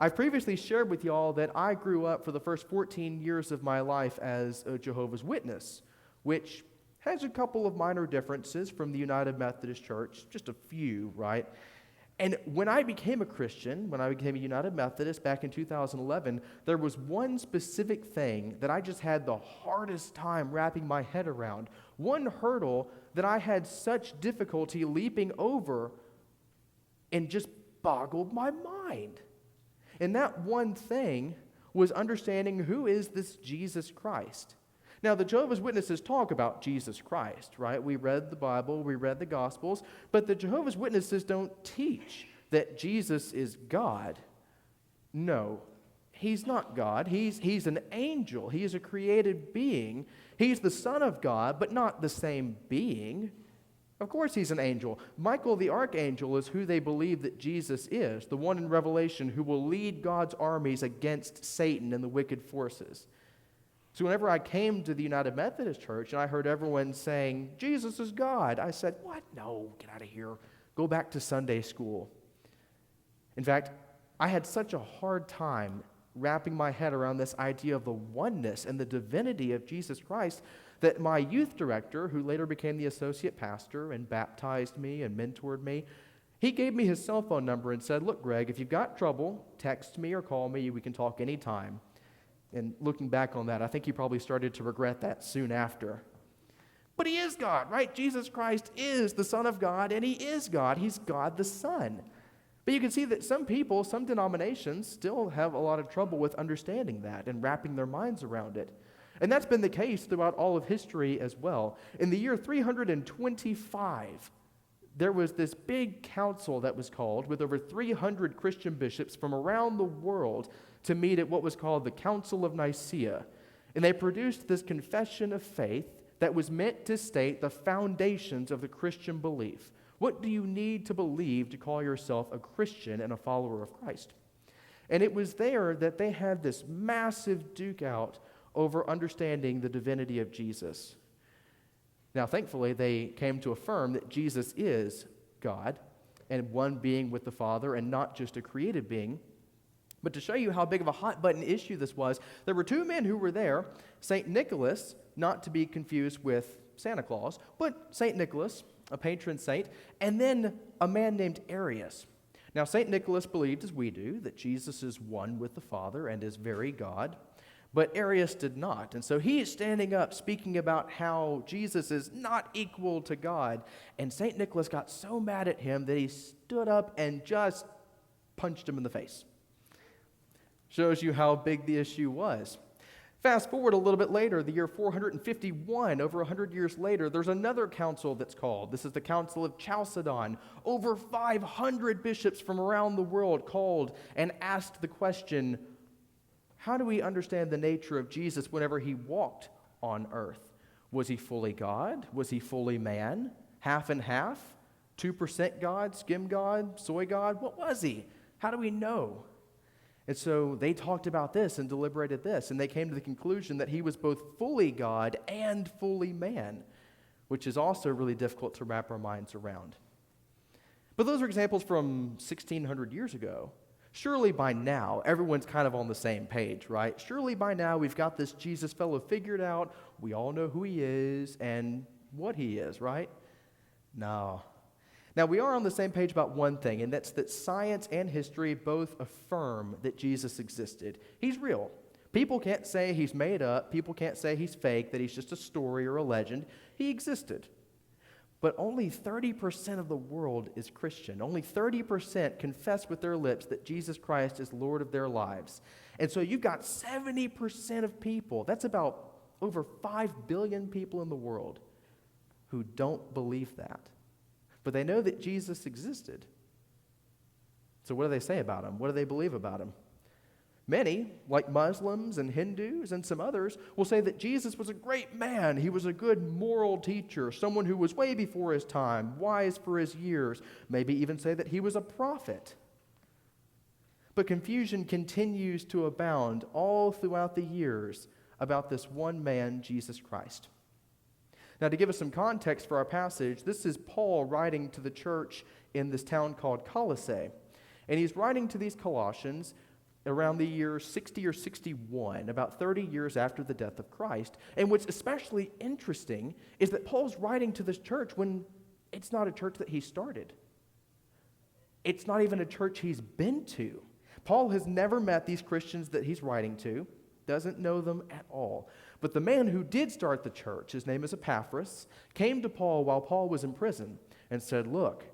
I've previously shared with y'all that I grew up for the first 14 years of my life as a Jehovah's Witness, which has a couple of minor differences from the United Methodist Church, just a few, right? And when I became a Christian, when I became a United Methodist back in 2011, there was one specific thing that I just had the hardest time wrapping my head around, one hurdle that I had such difficulty leaping over and just boggled my mind. And that one thing was understanding who is this Jesus Christ. Now, the Jehovah's Witnesses talk about Jesus Christ, right? We read the Bible, we read the Gospels, but the Jehovah's Witnesses don't teach that Jesus is God. No, he's not God. He's an angel. He is a created being. He's the Son of God, but not the same being. Of course he's an angel. Michael the archangel is who they believe that Jesus is, the one in Revelation who will lead God's armies against Satan and the wicked forces. So whenever I came to the United Methodist Church and I heard everyone saying, Jesus is God, I said, what? No, get out of here. Go back to Sunday school. In fact, I had such a hard time wrapping my head around this idea of the oneness and the divinity of Jesus Christ that my youth director, who later became the associate pastor and baptized me and mentored me, he gave me his cell phone number and said, look, Greg, if you've got trouble, text me or call me. We can talk anytime. And looking back on that, I think he probably started to regret that soon after. But he is God, right? Jesus Christ is the Son of God, and he is God. He's God the Son. But you can see that some people, some denominations, still have a lot of trouble with understanding that and wrapping their minds around it. And that's been the case throughout all of history as well. In the year 325, there was this big council that was called with over 300 Christian bishops from around the world to meet at what was called the Council of Nicaea. And they produced this confession of faith that was meant to state the foundations of the Christian belief. What do you need to believe to call yourself a Christian and a follower of Christ? And it was there that they had this massive duke out over understanding the divinity of Jesus. Now, thankfully, they came to affirm that Jesus is God and one being with the Father and not just a created being. But to show you how big of a hot-button issue this was, there were two men who were there, St. Nicholas, not to be confused with Santa Claus, but St. Nicholas, a patron saint, and then a man named Arius. Now, St. Nicholas believed, as we do, that Jesus is one with the Father and is very God. But Arius did not. And so he is standing up speaking about how Jesus is not equal to God. And St. Nicholas got so mad at him that he stood up and just punched him in the face. Shows you how big the issue was. Fast forward a little bit later, the year 451, over 100 years later, there's another council that's called. This is the Council of Chalcedon. Over 500 bishops from around the world called and asked the question, how do we understand the nature of Jesus whenever he walked on earth? Was he fully God? Was he fully man? Half and half? 2% God, skim God, soy God? What was he? How do we know? And so they talked about this and deliberated this, and they came to the conclusion that he was both fully God and fully man, which is also really difficult to wrap our minds around. But those are examples from 1,600 years ago. Surely by now, everyone's kind of on the same page, right? Surely by now, we've got this Jesus fellow figured out. We all know who he is and what he is, right? No. Now, we are on the same page about one thing, and that's that science and history both affirm that Jesus existed. He's real. People can't say he's made up. People can't say he's fake, that he's just a story or a legend. He existed. But only 30% of the world is Christian. Only 30% confess with their lips that Jesus Christ is Lord of their lives. And so you've got 70% of people, that's about over 5 billion people in the world, who don't believe that. But they know that Jesus existed. So what do they say about him? What do they believe about him? Many, like Muslims and Hindus and some others, will say that Jesus was a great man. He was a good moral teacher, someone who was way before his time, wise for his years, maybe even say that he was a prophet. But confusion continues to abound all throughout the years about this one man, Jesus Christ. Now, to give us some context for our passage, this is Paul writing to the church in this town called Colossae. And he's writing to these Colossians around the year 60 or 61, about 30 years after the death of Christ. And what's especially interesting is that Paul's writing to this church when it's not a church that he started. It's not even a church he's been to. Paul has never met these Christians that he's writing to, doesn't know them at all. But the man who did start the church, his name is Epaphras, came to Paul while Paul was in prison and said, look,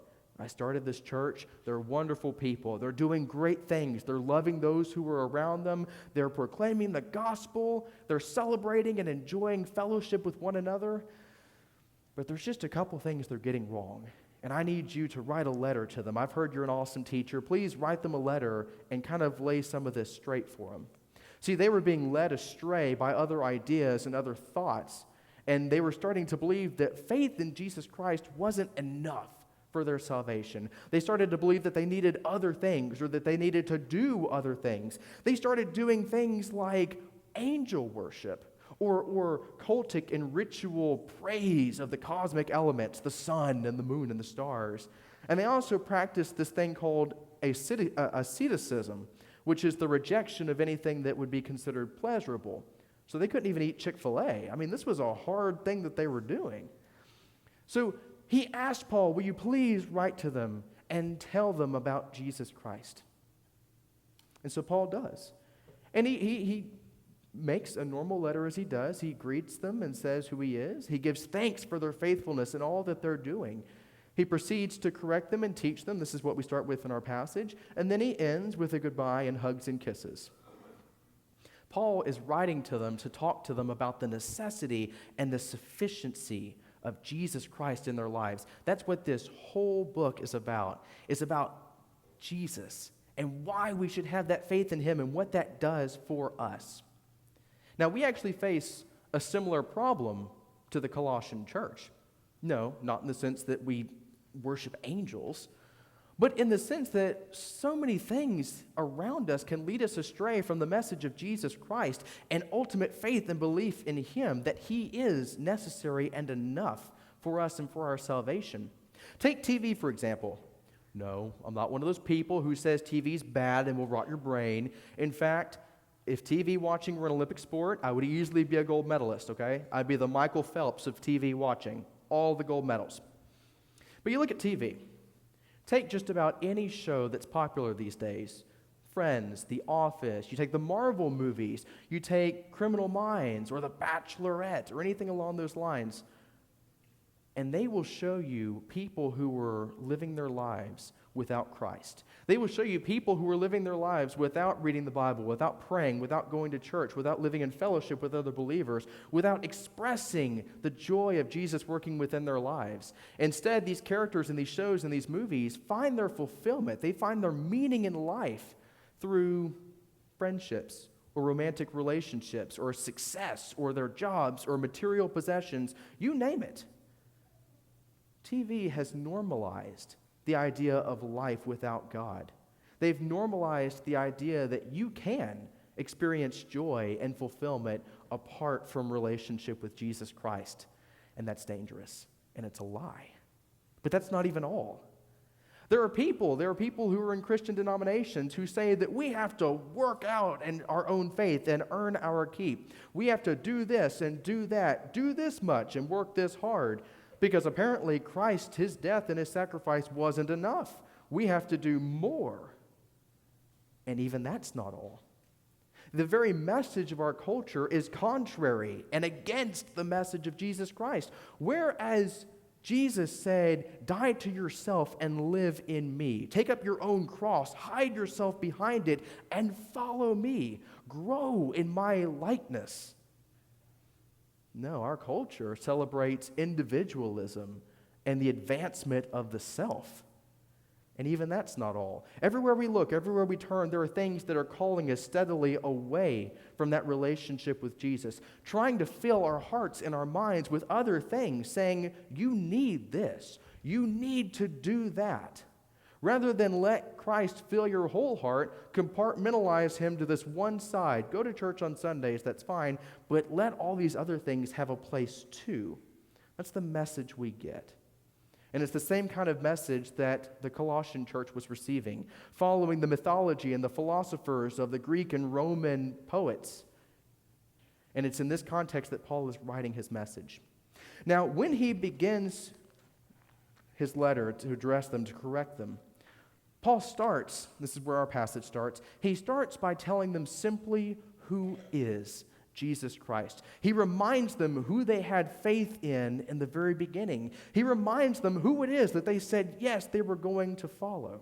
I started this church. They're wonderful people. They're doing great things. They're loving those who are around them. They're proclaiming the gospel. They're celebrating and enjoying fellowship with one another. But there's just a couple things they're getting wrong. And I need you to write a letter to them. I've heard you're an awesome teacher. Please write them a letter and kind of lay some of this straight for them. See, they were being led astray by other ideas and other thoughts. And they were starting to believe that faith in Jesus Christ wasn't enough for their salvation. They started to believe that they needed other things or that they needed to do other things. They started doing things like angel worship or cultic and ritual praise of the cosmic elements, the sun and the moon and the stars. And they also practiced this thing called asceticism, which is the rejection of anything that would be considered pleasurable. So they couldn't even eat Chick-fil-A. I mean, this was a hard thing that they were doing. So he asked Paul, will you please write to them and tell them about Jesus Christ? And so Paul does. And he makes a normal letter as he does. He greets them and says who he is. He gives thanks for their faithfulness and all that they're doing. He proceeds to correct them and teach them. This is what we start with in our passage. And then he ends with a goodbye and hugs and kisses. Paul is writing to them to talk to them about the necessity and the sufficiency of Jesus Christ in their lives. That's what this whole book is about. It's about Jesus and why we should have that faith in him and what that does for us. Now, we actually face a similar problem to the Colossian church. No, not in the sense that we worship angels, but in the sense that so many things around us can lead us astray from the message of Jesus Christ and ultimate faith and belief in him, that he is necessary and enough for us and for our salvation. Take TV, for example. No, I'm not one of those people who says TV's bad and will rot your brain. In fact, if TV watching were an Olympic sport, I would easily be a gold medalist, okay? I'd be the Michael Phelps of TV watching, all the gold medals. But you look at TV. Take just about any show that's popular these days. Friends, The Office, you take the Marvel movies, you take Criminal Minds or The Bachelorette or anything along those lines, and they will show you people who were living their lives without Christ. They will show you people who were living their lives without reading the Bible, without praying, without going to church, without living in fellowship with other believers, without expressing the joy of Jesus working within their lives. Instead, these characters in these shows and these movies find their fulfillment. They find their meaning in life through friendships or romantic relationships or success or their jobs or material possessions, you name it. TV has normalized the idea of life without God. They've normalized the idea that you can experience joy and fulfillment apart from relationship with Jesus Christ. And that's dangerous, and it's a lie. But that's not even all. There are people who are in Christian denominations who say that we have to work out in our own faith and earn our keep. We have to do this and do that, do this much and work this hard. Because apparently Christ, his death and his sacrifice wasn't enough. We have to do more. And even that's not all. The very message of our culture is contrary and against the message of Jesus Christ. Whereas Jesus said, die to yourself and live in me. Take up your own cross, hide yourself behind it, and follow me. Grow in my likeness. No, our culture celebrates individualism and the advancement of the self. And even that's not all. Everywhere we look, everywhere we turn, there are things that are calling us steadily away from that relationship with Jesus, trying to fill our hearts and our minds with other things, saying, you need this, you need to do that. Rather than let Christ fill your whole heart, compartmentalize him to this one side. Go to church on Sundays, that's fine, but let all these other things have a place too. That's the message we get. And it's the same kind of message that the Colossian church was receiving, following the mythology and the philosophers of the Greek and Roman poets. And it's in this context that Paul is writing his message. Now, when he begins his letter to address them, to correct them, Paul starts, this is where our passage starts, he starts by telling them simply who is Jesus Christ. He reminds them who they had faith in the very beginning. He reminds them who it is that they said, yes, they were going to follow.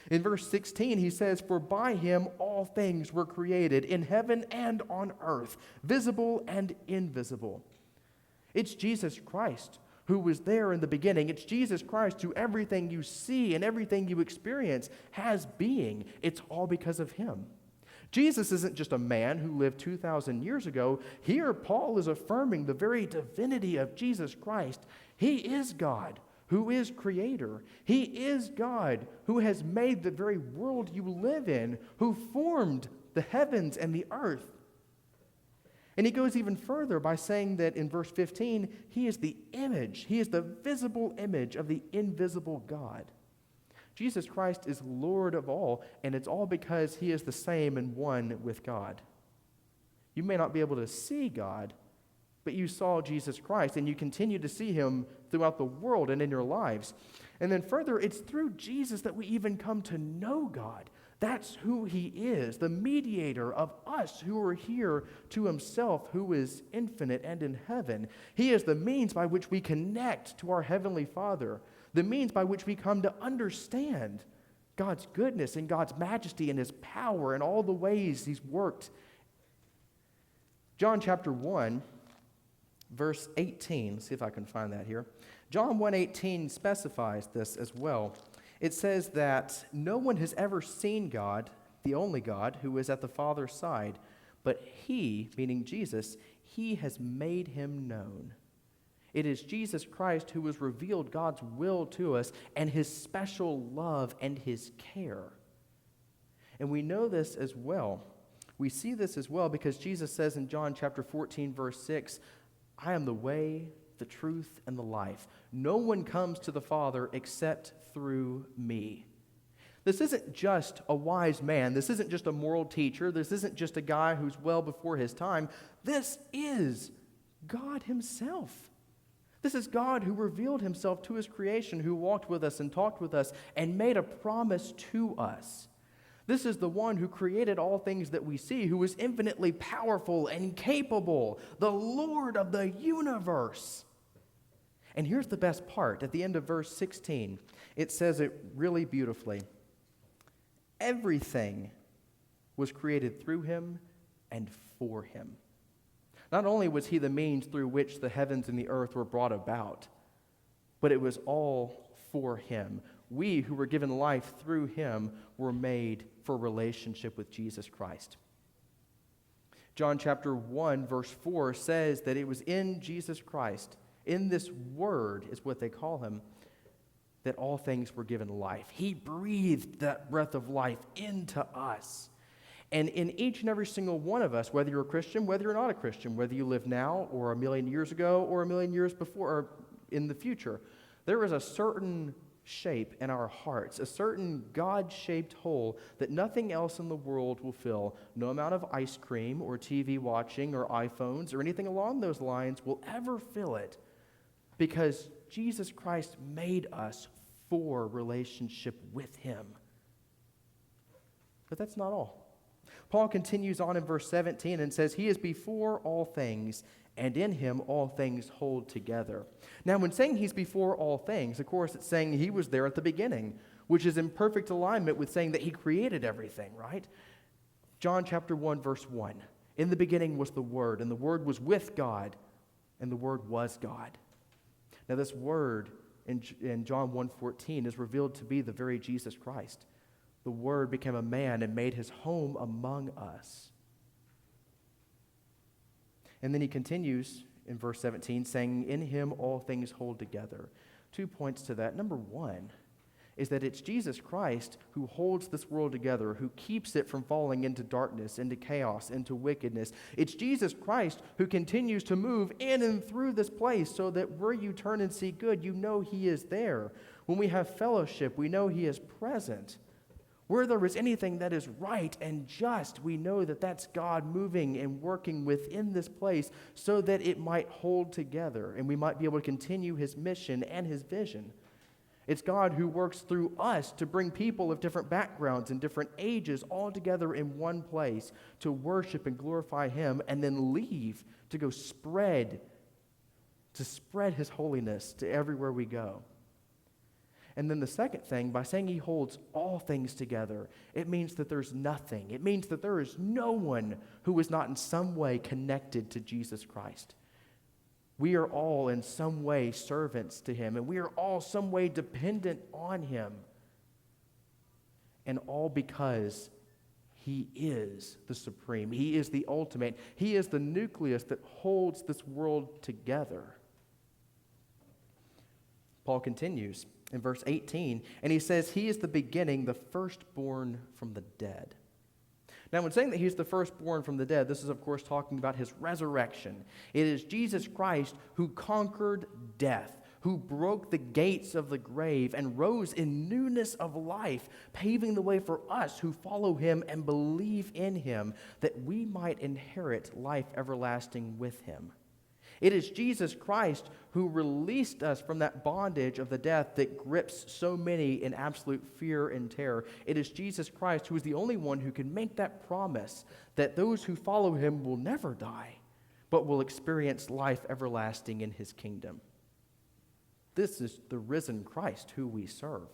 In verse 16, he says, "For by him all things were created, in heaven and on earth, visible and invisible." It's Jesus Christ who was there in the beginning. It's Jesus Christ who everything you see and everything you experience has being. It's all because of him. Jesus isn't just a man who lived 2,000 years ago. Here, Paul is affirming the very divinity of Jesus Christ. He is God, who is creator. He is God, who has made the very world you live in, who formed the heavens and the earth. And he goes even further by saying that in verse 15, he is the image, he is the visible image of the invisible God. Jesus Christ is Lord of all, and it's all because he is the same and one with God. You may not be able to see God, but you saw Jesus Christ, and you continue to see him throughout the world and in your lives. And then further, it's through Jesus that we even come to know God. That's who he is, the mediator of us who are here to himself, who is infinite and in heaven. He is the means by which we connect to our Heavenly Father, the means by which we come to understand God's goodness and God's majesty and his power and all the ways he's worked. John chapter 1, verse 18. Let's see if I can find that here. John 1:18 specifies this as well. It says that no one has ever seen God, the only God, who is at the Father's side, but he, meaning Jesus, he has made him known. It is Jesus Christ who has revealed God's will to us and his special love and his care. And we know this as well. We see this as well because Jesus says in John chapter 14, verse 6, "I am the way, the truth, and the life. No one comes to the Father except through me." This isn't just a wise man. This isn't just a moral teacher. This isn't just a guy who's well before his time. This is God himself. This is God who revealed himself to his creation, who walked with us and talked with us and made a promise to us. This is the one who created all things that we see, who is infinitely powerful and capable, the Lord of the universe. And here's the best part. At the end of verse 16, it says it really beautifully. Everything was created through him and for him. Not only was he the means through which the heavens and the earth were brought about, but it was all for him. We who were given life through him were made for relationship with Jesus Christ. John chapter 1, verse 4 says that it was in Jesus Christ, in this word is what they call him, that all things were given life. He breathed that breath of life into us. And in each and every single one of us, whether you're a Christian, whether you're not a Christian, whether you live now or 1,000,000 years ago or 1,000,000 years before or in the future, there is a certain shape in our hearts, a certain God-shaped hole that nothing else in the world will fill. No amount of ice cream or TV watching or iPhones or anything along those lines will ever fill it, because Jesus Christ made us for relationship with him. But that's not all. Paul continues on in verse 17 and says, "He is before all things, and in him all things hold together." Now, when saying he's before all things, of course, it's saying he was there at the beginning, which is in perfect alignment with saying that he created everything, right? John chapter 1, verse 1. "In the beginning was the Word, and the Word was with God, and the Word was God." Now, this Word in John 1:14 is revealed to be the very Jesus Christ. The Word became a man and made his home among us. And then he continues in verse 17 saying, "In him all things hold together." 2 points to that. Number one, is that it's Jesus Christ who holds this world together, who keeps it from falling into darkness, into chaos, into wickedness. It's Jesus Christ who continues to move in and through this place so that where you turn and see good, you know He is there. When we have fellowship, we know He is present. Where there is anything that is right and just, we know that that's God moving and working within this place so that it might hold together and we might be able to continue His mission and His vision. It's God who works through us to bring people of different backgrounds and different ages all together in one place to worship and glorify Him and then leave to go spread His holiness to everywhere we go. And then the second thing, by saying He holds all things together, it means that there's nothing. It means that there is no one who is not in some way connected to Jesus Christ. We are all in some way servants to Him, and we are all some way dependent on Him. And all because He is the supreme. He is the ultimate. He is the nucleus that holds this world together. Paul continues in verse 18, and he says, He is the beginning, the firstborn from the dead. Now, when saying that He's the firstborn from the dead, this is, of course, talking about His resurrection. It is Jesus Christ who conquered death, who broke the gates of the grave and rose in newness of life, paving the way for us who follow Him and believe in Him, that we might inherit life everlasting with Him. It is Jesus Christ who released us from that bondage of the death that grips so many in absolute fear and terror. It is Jesus Christ who is the only one who can make that promise that those who follow Him will never die, but will experience life everlasting in His kingdom. This is the risen Christ who we serve.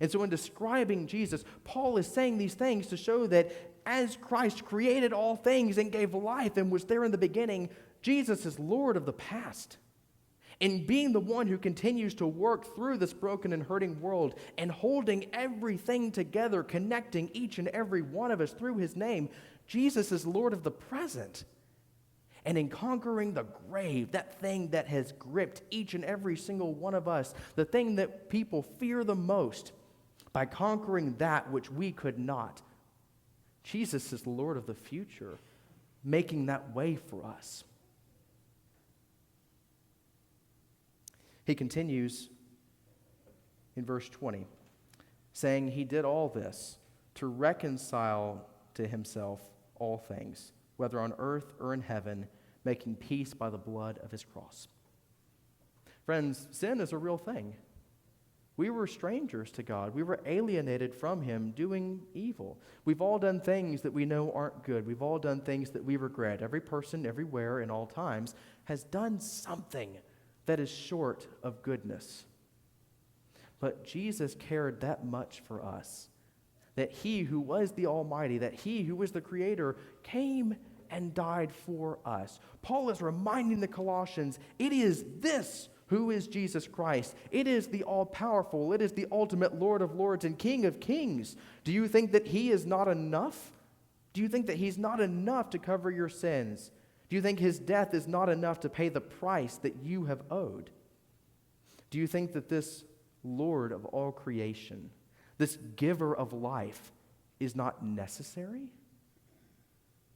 And so in describing Jesus, Paul is saying these things to show that as Christ created all things and gave life and was there in the beginning, Jesus is Lord of the past. In being the one who continues to work through this broken and hurting world and holding everything together, connecting each and every one of us through His name, Jesus is Lord of the present. And in conquering the grave, that thing that has gripped each and every single one of us, the thing that people fear the most, by conquering that which we could not, Jesus is Lord of the future, making that way for us. He continues in verse 20, saying He did all this to reconcile to Himself all things, whether on earth or in heaven, making peace by the blood of His cross. Friends, sin is a real thing. We were strangers to God. We were alienated from Him, doing evil. We've all done things that we know aren't good. We've all done things that we regret. Every person, everywhere, in all times, has done something that is short of goodness. But Jesus cared that much for us, that He who was the Almighty, that He who was the Creator, came and died for us. Paul is reminding the Colossians, it is this who is Jesus Christ. It is the all-powerful, it is the ultimate Lord of lords and King of kings. Do you think that He is not enough? Do you think that He's not enough to cover your sins? Do you think His death is not enough to pay the price that you have owed? Do you think that this Lord of all creation, this giver of life, is not necessary?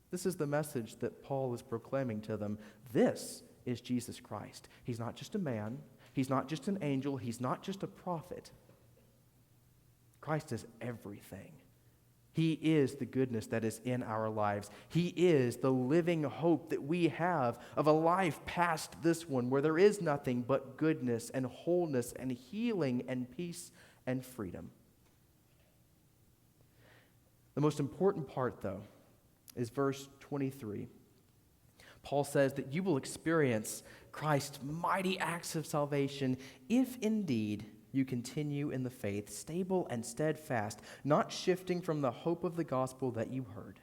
This is the message that Paul is proclaiming to them. This is Jesus Christ. He's not just a man. He's not just an angel. He's not just a prophet. Christ is everything. He is the goodness that is in our lives. He is the living hope that we have of a life past this one where there is nothing but goodness and wholeness and healing and peace and freedom. The most important part, though, is verse 23. Paul says that you will experience Christ's mighty acts of salvation if indeed you continue in the faith, stable and steadfast, not shifting from the hope of the gospel that you heard.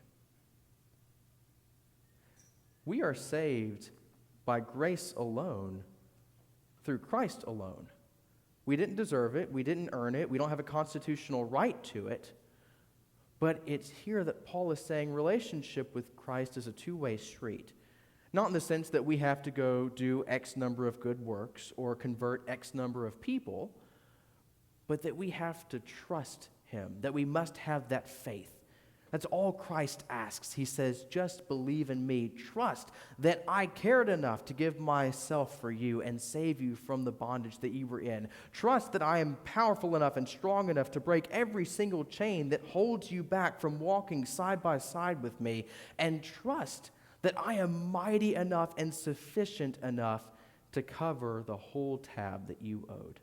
We are saved by grace alone, through Christ alone. We didn't deserve it. We didn't earn it. We don't have a constitutional right to it. But it's here that Paul is saying relationship with Christ is a two-way street. Not in the sense that we have to go do X number of good works or convert X number of people, but that we have to trust him, that we must have that faith. That's all Christ asks. He says, just believe in me. Trust that I cared enough to give myself for you and save you from the bondage that you were in. Trust that I am powerful enough and strong enough to break every single chain that holds you back from walking side by side with me. And trust that I am mighty enough and sufficient enough to cover the whole tab that you owed.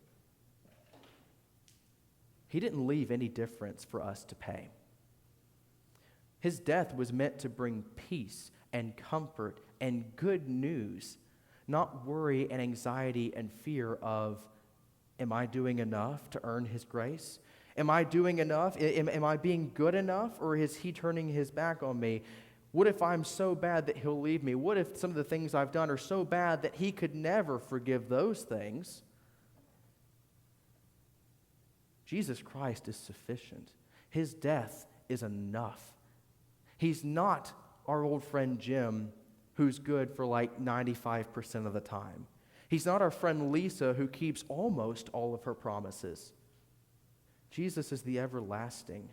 He didn't leave any difference for us to pay. His death was meant to bring peace and comfort and good news, not worry and anxiety and fear of, am I doing enough to earn his grace? Am I doing enough? Am I being good enough? Or is he turning his back on me? What if I'm so bad that he'll leave me? What if some of the things I've done are so bad that he could never forgive those things? Jesus Christ is sufficient. His death is enough. He's not our old friend Jim, who's good for like 95% of the time. He's not our friend Lisa, who keeps almost all of her promises. Jesus is the everlasting,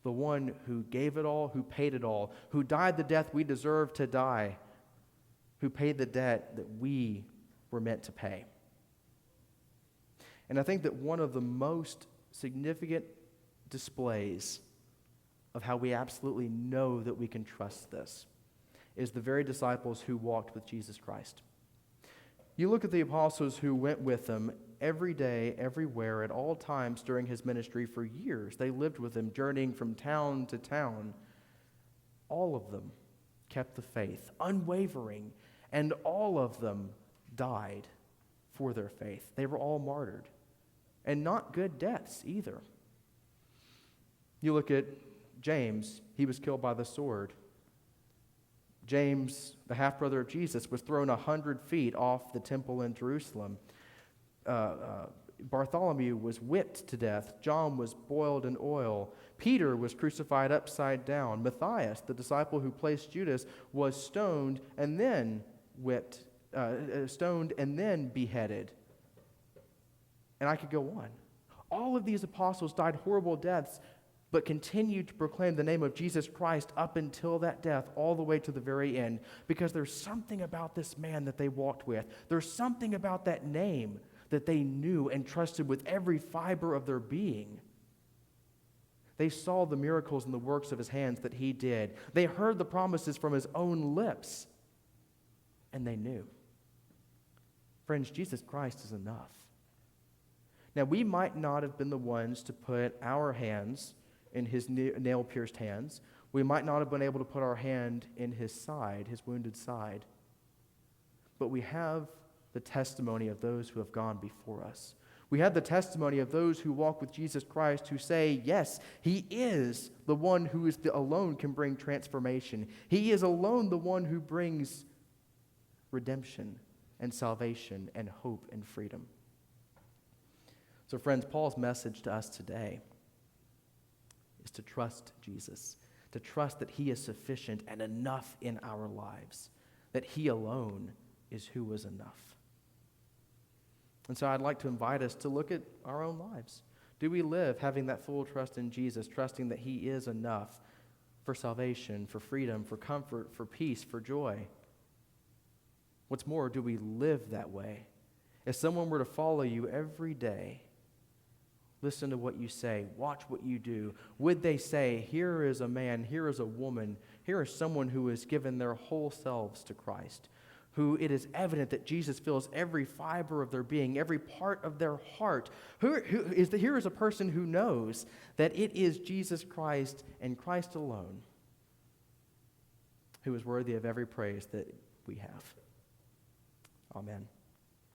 the one who gave it all, who paid it all, who died the death we deserve to die, who paid the debt that we were meant to pay. And I think that one of the most significant displays of how we absolutely know that we can trust this is the very disciples who walked with Jesus Christ. You look at the apostles who went with him every day, everywhere, at all times during his ministry for years. They lived with him, journeying from town to town. All of them kept the faith, unwavering, and all of them died for their faith. They were all martyred, and not good deaths either. You look at James, he was killed by the sword. James, the half-brother of Jesus, was thrown 100 feet off the temple in Jerusalem. Bartholomew was whipped to death. John was boiled in oil. Peter was crucified upside down. Matthias, the disciple who placed Judas, was stoned and then beheaded. And I could go on. All of these apostles died horrible deaths, but continued to proclaim the name of Jesus Christ up until that death, all the way to the very end, because there's something about this man that they walked with. There's something about that name that they knew and trusted with every fiber of their being. They saw the miracles and the works of his hands that he did. They heard the promises from his own lips, and they knew. Friends, Jesus Christ is enough. Now, we might not have been the ones to put our hands in his nail-pierced hands. We might not have been able to put our hand in his side, his wounded side. But we have the testimony of those who have gone before us. We have the testimony of those who walk with Jesus Christ, who say, yes, he is the one who alone can bring transformation. He is alone the one who brings redemption and salvation and hope and freedom. So friends, Paul's message to us today is to trust Jesus, to trust that he is sufficient and enough in our lives, that he alone is who is enough. And so I'd like to invite us to look at our own lives. Do we live having that full trust in Jesus, trusting that he is enough for salvation, for freedom, for comfort, for peace, for joy? What's more, do we live that way? If someone were to follow you every day, listen to what you say, watch what you do, would they say, here is a man, here is a woman, here is someone who has given their whole selves to Christ, who it is evident that Jesus fills every fiber of their being, every part of their heart. Here is a person who knows that it is Jesus Christ and Christ alone who is worthy of every praise that we have. Amen.